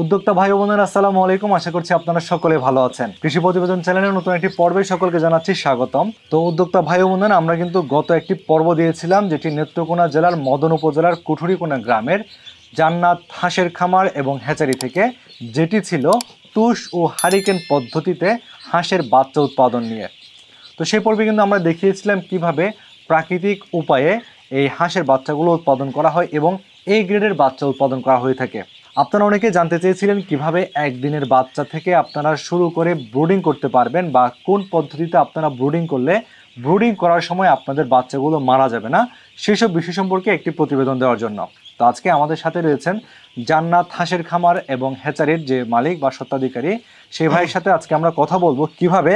উদ্যোক্তা ভাই ও বোনেরা আসসালামু আলাইকুম। আশা করছি আপনারা সকলে ভালো আছেন। কৃষি প্রতিবেদন চ্যানেলের নতুন একটি পর্বে সকলকে জানাচ্ছি স্বাগতম। তো উদ্যোক্তা ভাই ও বোনেরা, আমরা কিন্তু গত একটি পর্ব দিয়েছিলাম যেটি নেত্রকোনা জেলার মদন উপজেলার কুঠুরিকোনা গ্রামের জান্নাত হাঁসের খামার এবং হ্যাচারি থেকে, যেটি ছিল তুষ ও হারিকেন পদ্ধতিতে হাঁসের বাচ্চা উৎপাদন নিয়ে। তো সেই পর্বে কিন্তু আমরা দেখিয়েছিলাম কিভাবে প্রাকৃতিক উপায়ে এই হাঁসের বাচ্চাগুলো উৎপাদন করা হয় এবং এই গ্রেডের বাচ্চা উৎপাদন করা হয়ে থাকে। আপনারা অনেকে জানতে চেয়েছিলেন কিভাবে একদিনের বাচ্চা থেকে আপনারা শুরু করে ব্রুডিং করতে পারবেন, বা কোন পদ্ধতিতে আপনারা ব্রুডিং করলে ব্রুডিং করার সময় আপনাদের বাচ্চাগুলো মারা যাবে না, সেসব বিষয় সম্পর্কে একটি প্রতিবেদন দেওয়ার জন্য। তো আজকে আমাদের সাথে রয়েছেন জান্নাত হাঁসের খামার এবং হ্যাচারির যে মালিক বা স্বত্বাধিকারী, সেই ভাইয়ের সাথে আজকে আমরা কথা বলবো কিভাবে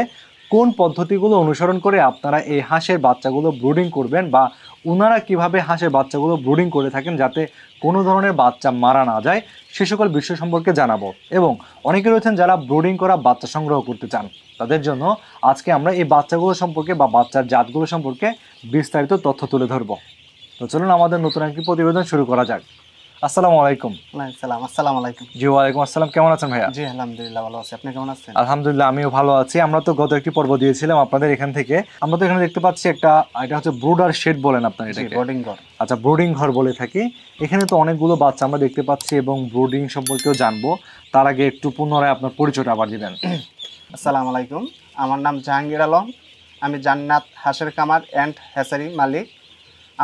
কোন পদ্ধতিগুলো অনুসরণ করে আপনারা এই হাঁসের বাচ্চাগুলো ব্রুডিং করবেন, বা ওনারা কিভাবে হাঁসের বাচ্চাগুলো ব্রুডিং করে থাকেন যাতে কোনো ধরনের বাচ্চা মারা না যায়, সে সকল বিষয় সম্পর্কে জানাবো। এবং অনেকে রয়েছেন যারা ব্রুডিং করা বাচ্চা সংগ্রহ করতে চান, তাদের জন্য আজকে আমরা এই বাচ্চাগুলো সম্পর্কে বা বাচ্চার জাতগুলো সম্পর্কে বিস্তারিত তথ্য তুলে ধরবো। তো চলুন আমাদের নতুন একটি প্রতিবেদন শুরু করা যাক। আসসালামু আলাইকুম। আসসালামু আলাইকুম। জি ওয়ালাইকুম আসসালাম। কেমন আছেন ভাইয়া? জি আলহামদুলিল্লাহ ভালো আছি। আপনি কেমন আছেন? আলহামদুলিল্লাহ আমিও ভালো আছি। আমরা তো গত একটি পর্ব দিয়েছিলাম আপনাদের এখান থেকে। আমরা তো এখানে দেখতে পাচ্ছি এটা হচ্ছে ব্রুডার শেড বলেন আপনারা এটাকে? ব্রুডিং ঘর। আচ্ছা, ব্রুডিং ঘর বলে থাকি। এখানে তো অনেকগুলো বাচ্চা আমরা দেখতে পাচ্ছি এবং ব্রুডিং সম্পর্কেও জানবো। তার আগে একটু পুনরায় আপনার পরিচয়টা আবার দিবেন। আসসালামু আলাইকুম। আমার নাম জাহাঙ্গীর আলম। আমি জান্নাত হাঁসের খামার অ্যান্ড হ্যাচারি মালিক।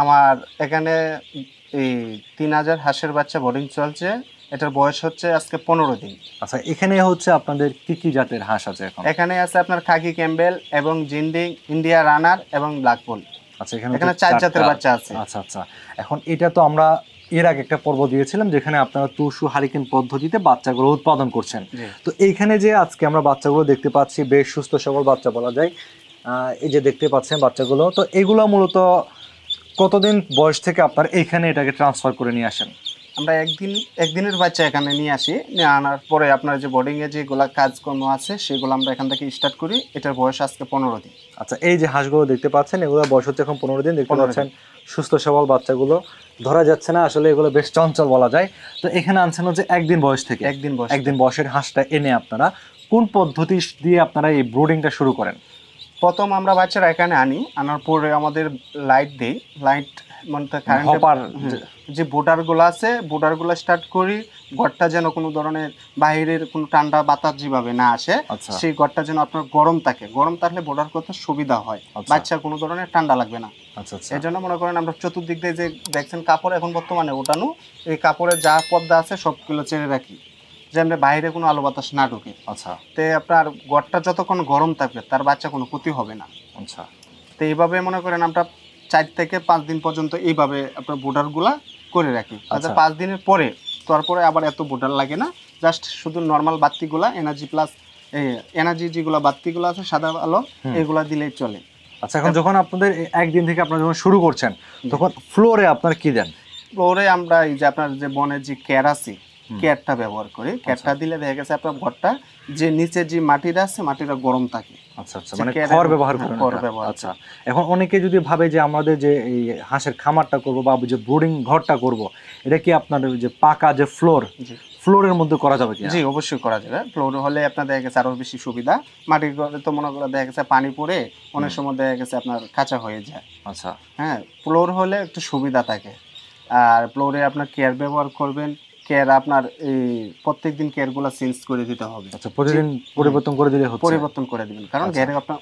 আমার এখানে এই 3000 হাঁসের বাচ্চা বোর্ডিং চলছে। এটার বয়স হচ্ছে আজকে 15 দিন। আচ্ছা, এখানে হচ্ছে আপনাদের কি কি জাতের হাঁস আছে এখন? এখানে আছে আপনার খাকি ক্যাম্বেল এবং জিন্ডিং, ইন্ডিয়া রানার এবং ব্ল্যাক পোল। আচ্ছা, এখানে 4 জাতের বাচ্চা আছে। আচ্ছা আচ্ছা, এখন এটা তো আমরা এর আগে একটা পর্ব দিয়েছিলাম যেখানে আপনারা তুষু হারিকেন পদ্ধতিতে বাচ্চাগুলো উৎপাদন করছেন। তো এইখানে যে আজকে আমরা বাচ্চাগুলো দেখতে পাচ্ছি বেশ সুস্থ সবল বাচ্চা বলা যায়। এই যে দেখতে পাচ্ছেন বাচ্চাগুলো, তো এগুলো মূলত কতদিন বয়স থেকে আপনার এইখানে এটাকে ট্রান্সফার করে নিয়ে আসেন? আমরা একদিনের বাচ্চা এখানে নিয়ে আসি। নিয়ে আনার পরে আপনার যে বোর্ডিংয়ে যেগুলো কাজকর্ম আছে সেগুলো আমরা এখান থেকে স্টার্ট করি। এটার বয়স আজকে 15 দিন। আচ্ছা, এই যে হাঁসগুলো দেখতে পাচ্ছেন এগুলো বয়স হচ্ছে এখন 15 দিন। দেখতে পাচ্ছেন সুস্থ সবল বাচ্চাগুলো, ধরা যাচ্ছে না আসলে, এগুলো বেশ চঞ্চল বলা যায়। তো এখানে আনছেন হচ্ছে একদিন বয়স থেকে। একদিন বয়সের হাঁসটা এনে আপনারা কোন পদ্ধতি দিয়ে আপনারা এই ব্রুডিংটা শুরু করেন? প্রথম আমরা বাচ্চারা এখানে আনার পরে আমাদের লাইট দিই। লাইট মানে যে বোর্ডারগুলো আছে, বোর্ডারগুলো স্টার্ট করি। ঘরটা যেন কোনো ধরনের বাইরের কোনো ঠান্ডা বাতাস যেভাবে না আসে, সেই ঘরটা যেন আপনার গরম থাকে। গরম থাকলে বোর্ডার করতে সুবিধা হয়, বাচ্চা কোনো ধরনের ঠান্ডা লাগবে না। এই জন্য মনে করেন আমরা চতুর্দিক দিয়ে যে দেখছেন কাপড় এখন বর্তমানে ওঠানো, এই কাপড়ের যা পর্দা আছে সবগুলো ছেড়ে রাখি যেমন বাইরে কোনো আলো বাতাস না ঢুকে। আচ্ছা, তো আপনার ঘরটা যতক্ষণ গরম থাকবে তার বাচ্চা কোনো ক্ষতি হবে না। আচ্ছা, তো এইভাবে মনে করেন আমরা 4 থেকে 5 দিন পর্যন্ত এইভাবে আপনার বোর্ডারগুলা করে রাখি। আচ্ছা, 5 দিনের পরে তারপরে আবার এত বোর্ডার লাগে না, জাস্ট শুধু নর্মাল বাতিগুলা এনার্জি প্লাস এনার্জি যেগুলো বাতিগুলো আছে সাদা আলো, এগুলা দিলেই চলে। আচ্ছা, এখন যখন আপনাদের একদিন থেকে আপনারা যখন শুরু করছেন তখন ফ্লোরে আপনারা কি দেন? ফ্লোরে আমরা এই যে আপনার যে বনের যে ক্যার আছে, ক্যারটা ব্যবহার করি। ক্যারটা দিলে দেখা গেছে আপনার ঘরটা যে নিচে যে মাটিটা আছে মাটিটা গরম থাকে। আচ্ছা আচ্ছা, মানে খড় ব্যবহার করেন? আচ্ছা, এখন অনেকে যদি ভাবে যে আমাদের যে এই হাঁসের খামারটা করব বা যে ব্রুডিং ঘরটা করব, এটা কি আপনার যে পাকা যে ফ্লোরের মধ্যে করা যাবে কি? জি অবশ্যই করা যাবে। ফ্লোর হলে আপনার দেখা গেছে আরো বেশি সুবিধা। মাটির ঘরে তো মনে করে দেখা গেছে পানি পড়ে অনেক সময় দেখা গেছে আপনার কাঁচা হয়ে যায়। আচ্ছা, হ্যাঁ, ফ্লোর হলে একটু সুবিধা থাকে। আর ফ্লোরে আপনার কেয়ার ব্যবহার করবেন। কেয়ার আপনার এই প্রত্যেকদিন কেয়ারগুলো চেঞ্জ করে দিতে হবে। আচ্ছা, প্রতিদিন পরিবর্তন করে দিলে হচ্ছে? পরিবর্তন করে দিবেন, কারণ ঘরে আপনার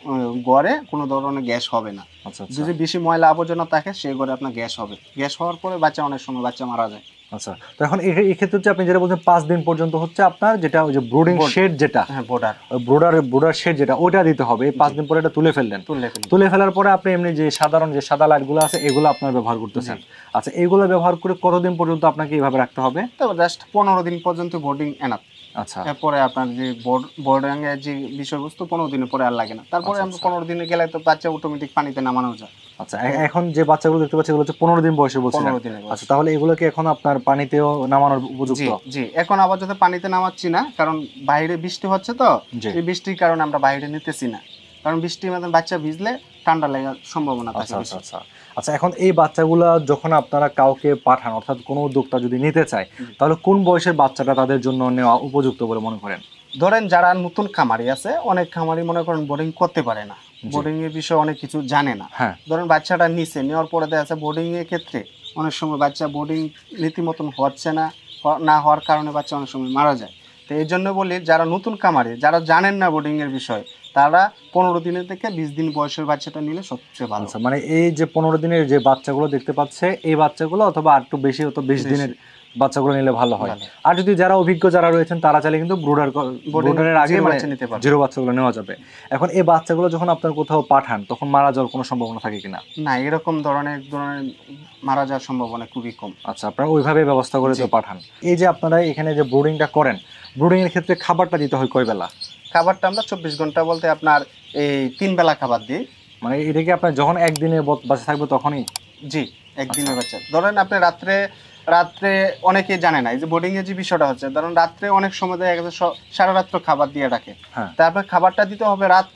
ঘরে কোনো ধরনের গ্যাস হবে না। আচ্ছা, যদি বেশি ময়লা আবর্জনা থাকে সেই ঘরে আপনার গ্যাস হবে। গ্যাস হওয়ার পরে বাচ্চা অনেক সময় বাচ্চা মারা যায়। আচ্ছা, তো এখন এই ক্ষেত্রে হচ্ছে আপনি যেটা বলছেন 5 দিন পর্যন্ত হচ্ছে আপনার যেটা ওই যে ব্রুডিং শেড যেটা, হ্যাঁ ব্রুডার শেড যেটা, ওটা দিতে হবে। 5 দিন পরে এটা তুলে ফেললেন। তুলে ফেলার পরে আপনি এমনি যে সাধারণ যে সাদা লাইটগুলো আছে এগুলো আপনার ব্যবহার করতেছেন। আচ্ছা, এইগুলো ব্যবহার করে কতদিন পর্যন্ত আপনাকে এইভাবে রাখতে হবে? তো জাস্ট 15 দিন পর্যন্ত বোর্ডিং এনাফ। আচ্ছা, এরপরে আপনার যে বোর্ডিং এর যে বিষয়বস্তু 15 দিনের পরে আর লাগে না। তারপরে আমরা 15 দিনে গেলে তো বাচ্চা অটোমেটিক পানিতে নামানো যায়। আচ্ছা, এখন যে বাচ্চাগুলো দেখতে পাচ্ছি এগুলো হচ্ছে 15 দিন বয়সে বলছিলেন? আচ্ছা, তাহলে এগুলো কি এখন আপনার পানিতেও নামানোর উপযুক্ত? জি, এখন আপাতত পানিতে নামাচ্ছি না, কারণ বাইরে বৃষ্টি হচ্ছে তো, এই বৃষ্টির কারণে আমরা বাইরে নিতেছি না। কারণ বৃষ্টির মধ্যে বাচ্চা ভিজলে ঠান্ডা লাগার সম্ভাবনা থাকে আচ্ছা বেশি। আচ্ছা আচ্ছা আচ্ছা, এখন এই বাচ্চাগুলা যখন আপনারা কাউকে পাঠান, অর্থাৎ কোনো উদ্যোক্তা যদি নিতে চায়, তাহলে কোন বয়সের বাচ্চাটা তাদের জন্য নেওয়া উপযুক্ত বলে মনে করেন? ধরেন যারা নতুন খামারি আছে, অনেক খামারি মনে করেন বোর্ডিং করতে পারে না, জি। বোর্ডিং এর বিষয়ে অনেক কিছু জানে না। হ্যাঁ, ধরেন বাচ্চাটা নিচে নেওয়ার পরে দেখা যাচ্ছে বোর্ডিং এর ক্ষেত্রে অনেক সময় বাচ্চা বোর্ডিং রীতিমতন হচ্ছে না, না হওয়ার কারণে বাচ্চা অনেক সময় মারা যায়। তো এই জন্য বলি, যারা নতুন খামারি, যারা জানেন না বোর্ডিং এর বিষয়, তারা 15 দিনের থেকে 20 দিন বয়সের বাচ্চাটা নিলে সবচেয়ে ভালো। আচ্ছা, মানে এই যে 15 দিনের যে বাচ্চাগুলো দেখতে পাচ্ছে, এই বাচ্চাগুলো অথবা আর একটু বেশি হতো 20 দিনের বাচ্চাগুলো নিলে ভালো হয়। ভালো। আর যদি যারা অভিজ্ঞ যারা রয়েছেন তারা চাইলে কিন্তু ব্রুডারের আগে জিরো মানে বাচ্চা নিতে পারবে। জিরো বাচ্চাগুলো নেওয়া যাবে। এখন এই বাচ্চাগুলো যখন আপনার কোথাও পাঠান, তখন মারা যাওয়ার কোনো সম্ভাবনা থাকে কিনা? না, এরকম ধরনের মারা যাওয়ার সম্ভাবনা খুবই কম। আচ্ছা, আপনারা ওইভাবে ব্যবস্থা করে তো পাঠান। এই যে আপনারা এখানে যে ব্রুডিংটা করেন, ব্রুডিং এর ক্ষেত্রে খাবারটা দিতে হয় কয় বেলা? খাবারটা আমরা 24 ঘন্টা বলতে আপনার এই 3 বেলা খাবার দিই। মানে এটা কি আপনার যখন একদিনে বাচ্চা থাকবে তখনই? জি, একদিনের বাচ্চা। ধরেন আপনি রাত্রে রাত্রে অনেকেই জানে না এই যে বোর্ডিং এর যে বিষয়টা হচ্ছে, ধরুন রাত্রে অনেক সময় দেখা গেছে সারা রাত্র খাবার দিয়ে রাখে। হ্যাঁ, তারপর খাবারটা দিতে হবে রাত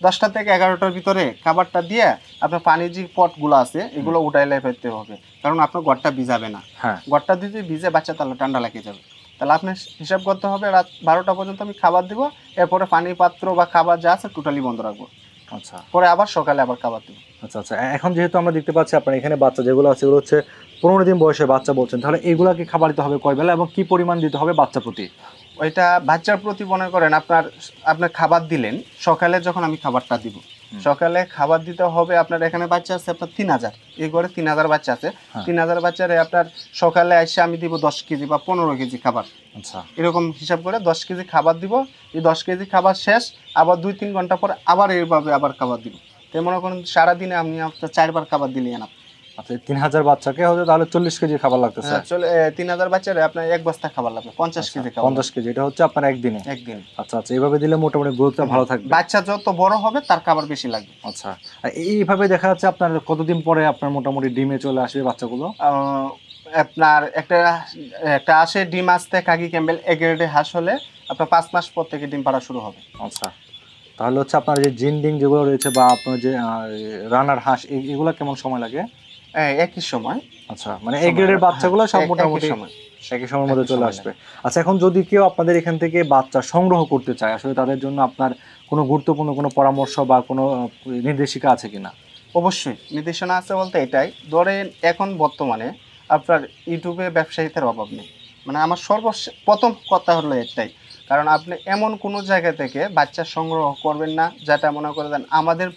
10টা থেকে 11টার ভিতরে। খাবারটা দিয়ে আপনার পানির যে পটগুলো আছে এগুলো উঠাইলে ফেলতে হবে, কারণ আপনার ঘরটা ভিজাবে না। হ্যাঁ, ঘরটা যদি ভিজে বাচ্চা তাহলে ঠান্ডা লেগে যাবে। তাহলে আপনি হিসাব করতে হবে রাত 12টা পর্যন্ত আমি খাবার দিব, এরপরে পানির পাত্র বা খাবার যা আছে টোটালি বন্ধ রাখবো, আচ্ছা পরে আবার সকালে আবার খাবার দিব। আচ্ছা আচ্ছা। এখন যেহেতু আমরা দেখতে পাচ্ছি আপনার এখানে বাচ্চা যেগুলো আছে এগুলো হচ্ছে 15 দিন বয়সের বাচ্চা বলছেন, তাহলে এগুলাকে খাবার দিতে হবে কয় বেলা এবং কি পরিমাণ দিতে হবে বাচ্চা প্রতি? ওইটা বাচ্চার প্রতি মনে করেন আপনার আপনার খাবার দিলেন সকালে, যখন আমি খাবারটা দিব সকালে খাবার দিতে হবে আপনার, এখানে বাচ্চা আছে আপনার 3000, এই ঘরে 3000 বাচ্চা আছে। 3000 বাচ্চারে আপনার সকালে এসে আমি দিব 10 কেজি বা 15 কেজি খাবার। আচ্ছা, এরকম হিসাব করে 10 কেজি খাবার দিব। এই 10 কেজি খাবার শেষ, আবার 2-3 ঘন্টা পরে আবার এইভাবে আবার খাবার দিব। তো মনে করেন সারাদিনে আমি আপনার 4 বার খাবার দিলেই না। আচ্ছা, 3000 বাচ্চাকে হতে তাহলে 40 কেজি খাবার লাগতেছে। চলে 3000 বাচ্চারে আপনার এক বস্তা খাবার লাগবে, 50 কেজি খাবার। 50 কেজি, এটা হচ্ছে আপনার একদিনে? একদিন। আচ্ছা আচ্ছা, এইভাবে দিলে মোটামুটি গ্রোথটা ভালো থাকবে। বাচ্চা যত বড় হবে তার খাবার বেশি লাগবে। আচ্ছা, আর এইভাবে দেখা যাচ্ছে আপনার কতদিন পরে আপনার মোটামুটি ডিমে চলে আসবে বাচ্চাগুলো? আপনার একটা একটা আসে ডিম আসতে কাকি ক্যাম্বেল এ গ্রেডে হাঁস হলে আপনার 5 মাস পর থেকে ডিম পাড়া শুরু হবে। আচ্ছা, তাহলে হচ্ছে আপনার যে জিনডিং যেগুলো রয়েছে বা আপনার যে রানার হাঁস এগুলো কেমন সময় লাগে? একই সময়। আচ্ছা, মানে এই গ্রেডের বাচ্চাগুলো সব মোটামুটি একই সময়ের মধ্যে চলে আসবে। আচ্ছা, এখন যদি কেউ আপনাদের এখান থেকে বাচ্চা সংগ্রহ করতে চায়, আসলে তাদের জন্য আপনার কোনো গুরুত্বপূর্ণ কোনো পরামর্শ বা কোনো নির্দেশিকা আছে কিনা? অবশ্যই নির্দেশনা আছে বলতে এটাই, ধরেন এখন বর্তমানে আপনার ইউটিউবে ব্যবসায়ীদের অভাব নেই। মানে আমার প্রথম কথা হলো এটাই, কারণ আপনি এমন কোনো জায়গা থেকে বাচ্চা সংগ্রহ করবেন না যেটা মনে করে দেন আমাদের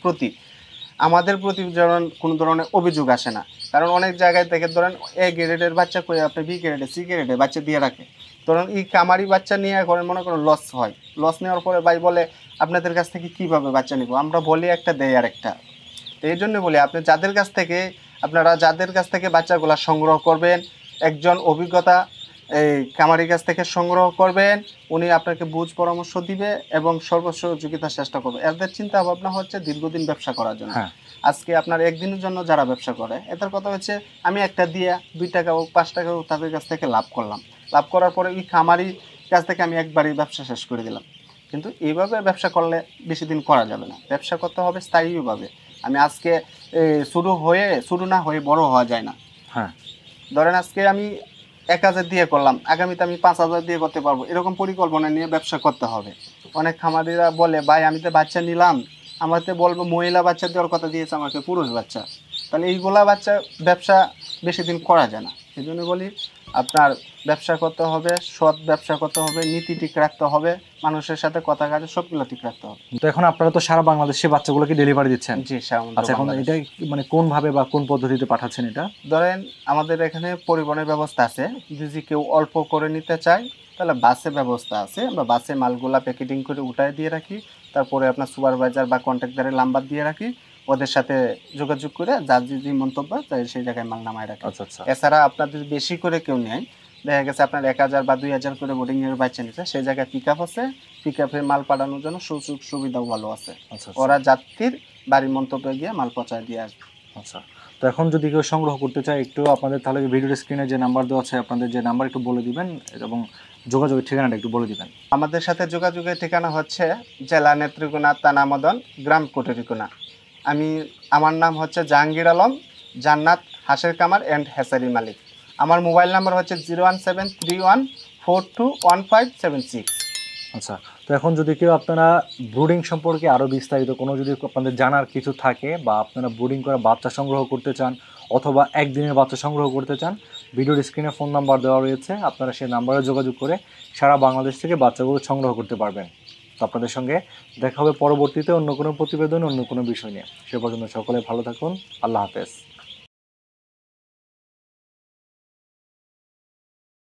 প্রতি যেমন কোনো ধরনের অভিযোগ আসে না। কারণ অনেক জায়গায় থেকে ধরেন এ গ্রেডের বাচ্চা করে আপনি বি গ্রেডে সি গ্রেডে বাচ্চা দিয়ে রাখে, ধরেন এই কামারি বাচ্চা নিয়ে করেন মনে করেন লস হয়। লস নেওয়ার পরে ভাই বলে আপনাদের কাছ থেকে কীভাবে বাচ্চা নিব, আমরা বলি একটা দেয় আর একটা। তো এই জন্য বলি আপনারা যাদের কাছ থেকে বাচ্চাগুলো সংগ্রহ করবেন, একজন অভিজ্ঞতা এই কামারির কাছ থেকে সংগ্রহ করবেন, উনি আপনাকে বুঝ পরামর্শ দিবে এবং সর্বোচ্চ সহযোগিতার চেষ্টা করবে। এদের চিন্তা ভাবনা হচ্ছে দীর্ঘদিন ব্যবসা করার জন্য। আজকে আপনার একদিনের জন্য যারা ব্যবসা করে, এদের কথা হচ্ছে আমি একটা দিয়ে 2 টাকা হোক 5 টাকা হোক তাদের কাছ থেকে লাভ করলাম, লাভ করার পরে ওই খামারির কাছ থেকে আমি একবারই ব্যবসা শেষ করে দিলাম। কিন্তু এইভাবে ব্যবসা করলে বেশি দিন করা যাবে না, ব্যবসা করতে হবে স্থায়ীভাবে। আমি আজকে শুরু না হয়ে বড় হওয়া যায় না। হ্যাঁ, ধরেন আজকে আমি 1000 দিয়ে করলাম, আগামীতে আমি 5000 দিয়ে করতে পারবো, এরকম পরিকল্পনা নিয়ে ব্যবসা করতে হবে। অনেক খামারিরা বলে ভাই আমি তো বাচ্চা নিলাম, আমাকে বলবো মহিলা বাচ্চা দেওয়ার কথা দিয়েছে আমাকে পুরুষ বাচ্চা, তাহলে এইগুলা ব্যবসা বেশি দিন করা যায় না। সেই জন্য বলি আপনার ব্যবসা করতে হবে, সৎ ব্যবসা করতে হবে, নীতি ঠিক রাখতে হবে, মানুষের সাথে কথা কাজে সবগুলো ঠিক রাখতে হবে। তো এখন আপনারা তো সারা বাংলাদেশে বাচ্চাগুলোকে ডেলিভারি দিচ্ছেন? জি, আচ্ছা, এখন এটা মানে কোন ভাবে বা কোন পদ্ধতিতে পাঠাচ্ছেন এটা? ধরেন আমাদের এখানে পরিবহনের ব্যবস্থা আছে, যদি কেউ অল্প করে নিতে চায় তাহলে বাসের ব্যবস্থা আছে, আমরা বাসে মালগুলা প্যাকেটিং করে উঠায় দিয়ে রাখি, তারপরে আপনার সুপারভাইজার বা কন্ট্রাক্টরের নাম্বার দিয়ে রাখি, ওদের সাথে যোগাযোগ করে যার যে মন্তব্য তাই সেই জায়গায় মাল নামায় রাখি। আচ্ছা আচ্ছা। এছাড়া আপনার যদি বেশি করে কেউ নেয়, দেখা গেছে আপনার 1000 বা 2000 করে বোর্ডিংয়ের বাচ্চা নিচ্ছে, সেই জায়গায় পিক আপ আছে, পিক আপে মাল পাঠানোর জন্য সুযোগ সুবিধাও ভালো আছে। আচ্ছা, ওরা যাত্রীর বাড়ির মন্তব্যে গিয়ে মাল পৌঁছায় দিয়ে আসবে। আচ্ছা, তো এখন যদি কেউ সংগ্রহ করতে চায়, একটু আপনাদের তাহলে ভিডিওর স্ক্রিনে যে নাম্বার দেওয়া আছে আপনাদের যে নাম্বার একটু বলে দিবেন এবং যোগাযোগের ঠিকানাটা একটু বলে দিবেন। আমাদের সাথে যোগাযোগের ঠিকানা হচ্ছে জেলা নেত্রকোনা, থানা মদন, গ্রাম কোটরিকোনা। আমার নাম হচ্ছে জাহাঙ্গীর আলম, জান্নাত হাঁসের কামার অ্যান্ড হ্যাচারি মালিক। আমার মোবাইল নাম্বার হচ্ছে 01731421576। আচ্ছা, তো এখন যদি কেউ আপনারা ব্রুডিং সম্পর্কে আরও বিস্তারিত কোনো যদি আপনাদের জানার কিছু থাকে বা আপনারা ব্রুডিং করে বাচ্চা সংগ্রহ করতে চান অথবা একদিনের বাচ্চা সংগ্রহ করতে চান, ভিডিওর স্ক্রিনে ফোন নাম্বার দেওয়া রয়েছে, আপনারা সেই নাম্বারে যোগাযোগ করে সারা বাংলাদেশ থেকে বাচ্চাগুলো সংগ্রহ করতে পারবেন। তো আপনাদের সঙ্গে দেখা হবে পরবর্তীতে অন্য কোনো প্রতিবেদন, অন্য কোনো বিষয় নিয়ে। সে পর্যন্ত সকলে ভালো থাকুন। আল্লাহ হাফেজ।